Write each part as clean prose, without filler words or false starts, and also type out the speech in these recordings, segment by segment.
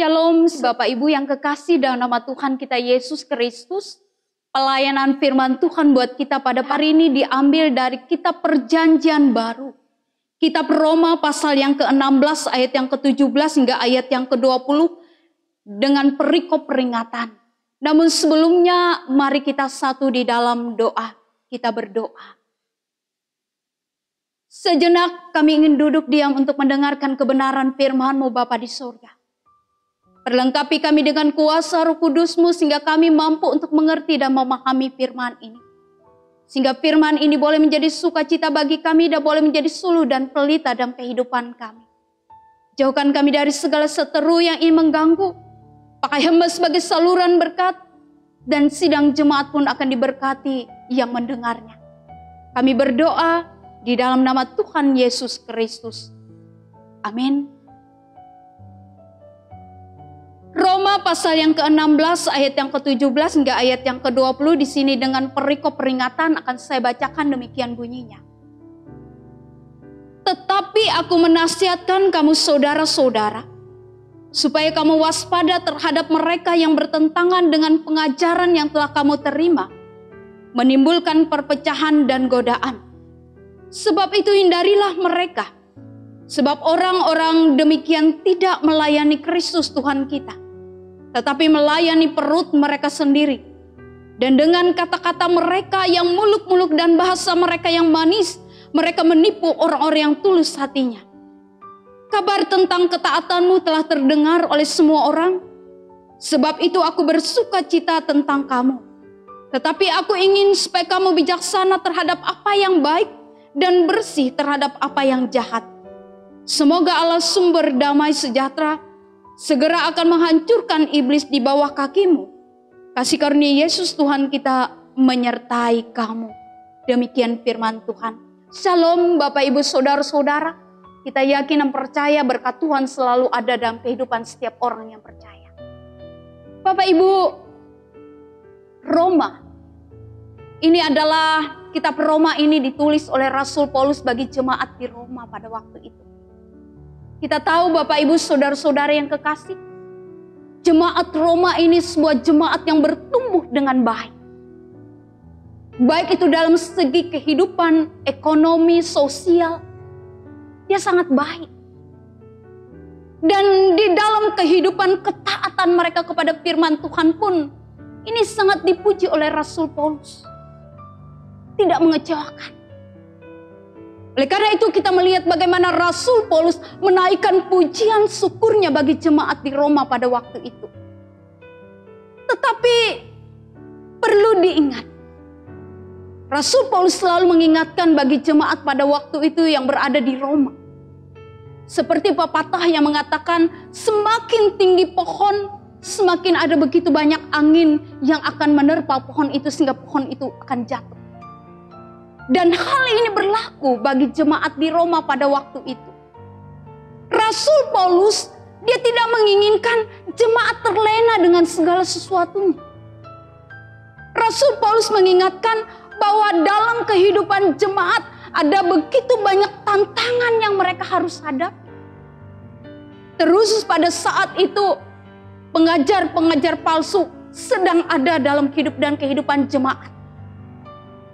Shalom Bapak Ibu yang kekasih dalam nama Tuhan kita Yesus Kristus. Pelayanan firman Tuhan buat kita pada hari ini diambil dari kitab Perjanjian Baru. Kitab Roma pasal yang ke-16 ayat yang ke-17 hingga ayat yang ke-20 dengan perikop peringatan. Namun sebelumnya mari kita satu di dalam doa. Kita berdoa. Sejenak kami ingin duduk diam untuk mendengarkan kebenaran firman-Mu Bapa di surga. Perlengkapi kami dengan kuasa Roh Kudus-Mu sehingga kami mampu untuk mengerti dan memahami firman ini. Sehingga firman ini boleh menjadi sukacita bagi kami dan boleh menjadi suluh dan pelita dalam kehidupan kami. Jauhkan kami dari segala seteru yang ingin mengganggu. Pakai hamba sebagai saluran berkat dan sidang jemaat pun akan diberkati yang mendengarnya. Kami berdoa di dalam nama Tuhan Yesus Kristus. Amin. Roma pasal yang ke-16 ayat yang ke-17 hingga ayat yang ke-20 di sini dengan perikop peringatan akan saya bacakan demikian bunyinya. Tetapi aku menasihatkan kamu saudara-saudara supaya kamu waspada terhadap mereka yang bertentangan dengan pengajaran yang telah kamu terima, menimbulkan perpecahan dan godaan. Sebab itu hindarilah mereka. Sebab orang-orang demikian tidak melayani Kristus Tuhan kita, tetapi melayani perut mereka sendiri. Dan dengan kata-kata mereka yang muluk-muluk dan bahasa mereka yang manis, mereka menipu orang-orang yang tulus hatinya. Kabar tentang ketaatanmu telah terdengar oleh semua orang. Sebab itu aku bersuka cita tentang kamu. Tetapi aku ingin supaya kamu bijaksana terhadap apa yang baik dan bersih terhadap apa yang jahat. Semoga Allah sumber damai sejahtera segera akan menghancurkan iblis di bawah kakimu. Kasih karunia Yesus Tuhan kita menyertai kamu. Demikian firman Tuhan. Shalom Bapak Ibu Saudara-saudara. Kita yakin dan percaya berkat Tuhan selalu ada dalam kehidupan setiap orang yang percaya. Bapak Ibu, Roma. Ini adalah kitab Roma ini ditulis oleh Rasul Paulus bagi jemaat di Roma pada waktu itu. Kita tahu Bapak Ibu Saudara-saudara yang kekasih, jemaat Roma ini sebuah jemaat yang bertumbuh dengan baik. Baik itu dalam segi kehidupan, ekonomi, sosial, dia sangat baik. Dan di dalam kehidupan ketaatan mereka kepada firman Tuhan pun, ini sangat dipuji oleh Rasul Paulus. Tidak mengecewakan. Oleh karena itu kita melihat bagaimana Rasul Paulus menaikkan pujian syukurnya bagi jemaat di Roma pada waktu itu. Tetapi perlu diingat, Rasul Paulus selalu mengingatkan bagi jemaat pada waktu itu yang berada di Roma. Seperti pepatah yang mengatakan semakin tinggi pohon, semakin ada begitu banyak angin yang akan menerpa pohon itu sehingga pohon itu akan jatuh. Dan hal ini berlaku bagi jemaat di Roma pada waktu itu. Rasul Paulus, dia tidak menginginkan jemaat terlena dengan segala sesuatunya. Rasul Paulus mengingatkan bahwa dalam kehidupan jemaat ada begitu banyak tantangan yang mereka harus hadapi. Terus pada saat itu pengajar-pengajar palsu sedang ada dalam hidup dan kehidupan jemaat.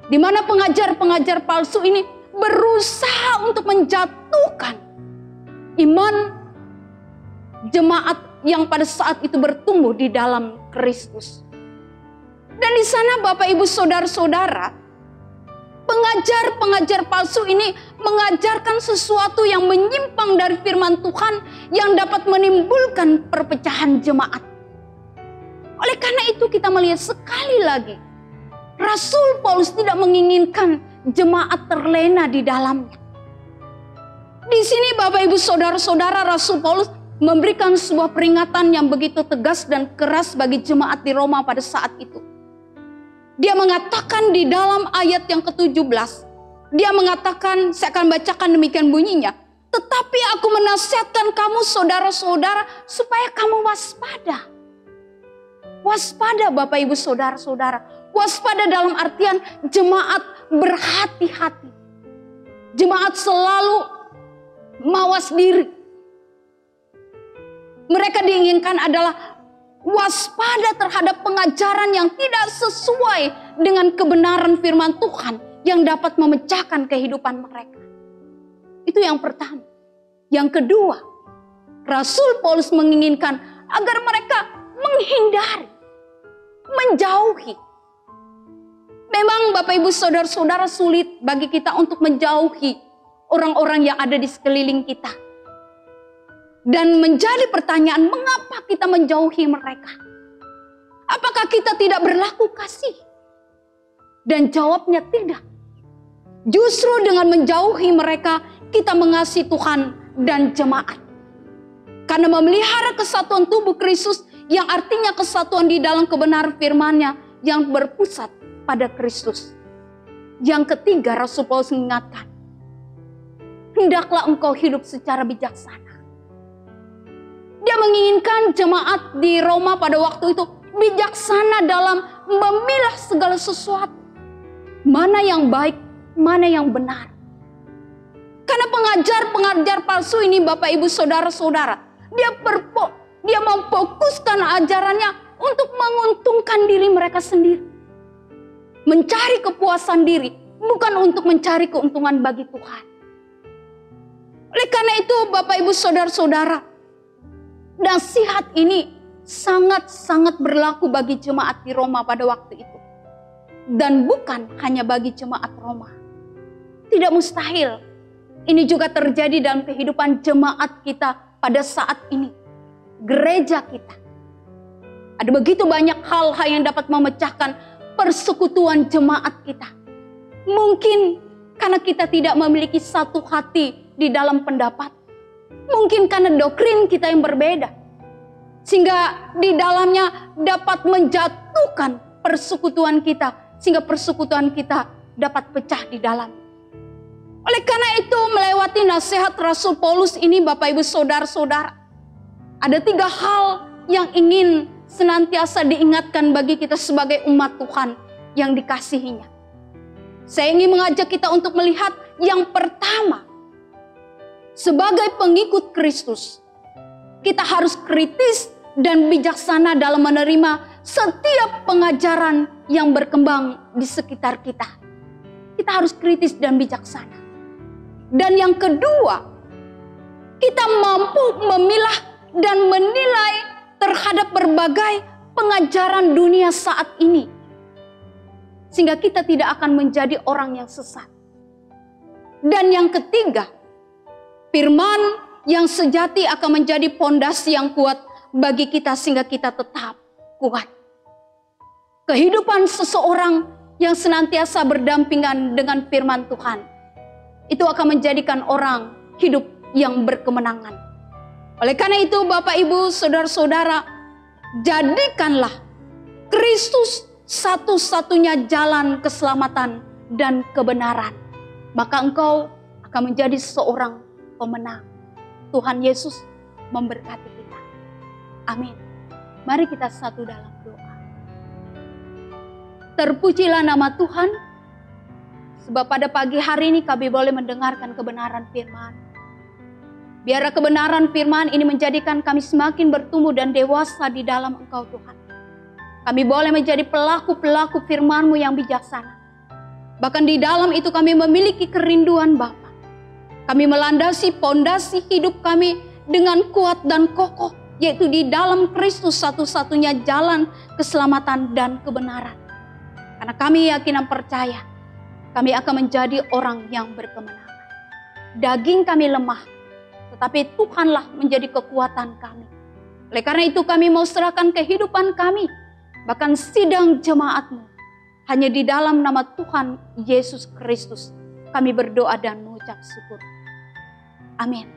Di mana pengajar-pengajar palsu ini berusaha untuk menjatuhkan iman jemaat yang pada saat itu bertumbuh di dalam Kristus. Dan di sana Bapak Ibu Saudara-saudara, pengajar-pengajar palsu ini mengajarkan sesuatu yang menyimpang dari firman Tuhan yang dapat menimbulkan perpecahan jemaat. Oleh karena itu kita melihat sekali lagi, Rasul Paulus tidak menginginkan jemaat terlena di dalamnya. Di sini Bapak Ibu Saudara-saudara, Rasul Paulus memberikan sebuah peringatan yang begitu tegas dan keras bagi jemaat di Roma pada saat itu. Dia mengatakan di dalam ayat yang ke-17, dia mengatakan, saya akan bacakan demikian bunyinya. Tetapi aku menasihatkan kamu saudara-saudara supaya kamu waspada. Waspada Bapak Ibu Saudara-saudara. Waspada dalam artian jemaat berhati-hati. Jemaat selalu mawas diri. Mereka diinginkan adalah waspada terhadap pengajaran yang tidak sesuai dengan kebenaran firman Tuhan yang dapat memecahkan kehidupan mereka. Itu yang pertama. Yang kedua, Rasul Paulus menginginkan agar mereka menghindari, menjauhi. Memang Bapak Ibu Saudara-saudara, sulit bagi kita untuk menjauhi orang-orang yang ada di sekeliling kita. Dan menjadi pertanyaan, mengapa kita menjauhi mereka? Apakah kita tidak berlaku kasih? Dan jawabnya tidak. Justru dengan menjauhi mereka, kita mengasihi Tuhan dan jemaat. Karena memelihara kesatuan tubuh Kristus, yang artinya kesatuan di dalam kebenaran firman-Nya yang berpusat pada Kristus. Yang ketiga, Rasul Paulus mengingatkan, hendaklah engkau hidup secara bijaksana. Dia menginginkan jemaat di Roma pada waktu itu bijaksana dalam memilah segala sesuatu. Mana yang baik, mana yang benar. Karena pengajar-pengajar palsu ini Bapak Ibu Saudara-saudara, dia memfokuskan ajarannya untuk menguntungkan diri mereka sendiri. Mencari kepuasan diri, bukan untuk mencari keuntungan bagi Tuhan. Oleh karena itu Bapak Ibu Saudara-saudara, nasihat ini sangat-sangat berlaku bagi jemaat di Roma pada waktu itu. Dan bukan hanya bagi jemaat Roma. Tidak mustahil ini juga terjadi dalam kehidupan jemaat kita pada saat ini. Gereja kita. Ada begitu banyak hal-hal yang dapat memecahkan persekutuan jemaat kita. Mungkin karena kita tidak memiliki satu hati di dalam pendapat. Mungkin karena doktrin kita yang berbeda. Sehingga di dalamnya dapat menjatuhkan persekutuan kita. Sehingga persekutuan kita dapat pecah di dalam. Oleh karena itu melewati nasihat Rasul Paulus ini Bapak Ibu Saudara-saudara. Ada 3 hal yang ingin senantiasa diingatkan bagi kita sebagai umat Tuhan yang dikasihinya. Saya ingin mengajak kita untuk melihat yang pertama. Sebagai pengikut Kristus, kita harus kritis dan bijaksana dalam menerima setiap pengajaran yang berkembang di sekitar kita. Kita harus kritis dan bijaksana. Dan yang kedua, kita mampu memilah dan menilai terhadap berbagai pengajaran dunia saat ini. Sehingga kita tidak akan menjadi orang yang sesat. Dan yang ketiga, firman yang sejati akan menjadi pondasi yang kuat bagi kita sehingga kita tetap kuat. Kehidupan seseorang yang senantiasa berdampingan dengan firman Tuhan, itu akan menjadikan orang hidup yang berkemenangan. Oleh karena itu Bapak Ibu Saudara-saudara, jadikanlah Kristus satu-satunya jalan keselamatan dan kebenaran. Maka engkau akan menjadi seorang pemenang. Tuhan Yesus memberkati kita. Amin. Mari kita satu dalam doa. Terpujilah nama Tuhan, sebab pada pagi hari ini kami boleh mendengarkan kebenaran firman. Biarlah kebenaran firman ini menjadikan kami semakin bertumbuh dan dewasa di dalam Engkau Tuhan. Kami boleh menjadi pelaku-pelaku firman-Mu yang bijaksana. Bahkan di dalam itu kami memiliki kerinduan Bapa. Kami melandasi pondasi hidup kami dengan kuat dan kokoh, yaitu di dalam Kristus satu-satunya jalan keselamatan dan kebenaran. Karena kami yakin dan percaya, kami akan menjadi orang yang berkemenangan. Daging kami lemah, tetapi Tuhanlah menjadi kekuatan kami. Oleh karena itu kami mau serahkan kehidupan kami, bahkan sidang jemaat-Mu, hanya di dalam nama Tuhan Yesus Kristus. Kami berdoa dan mengucap syukur. Amin.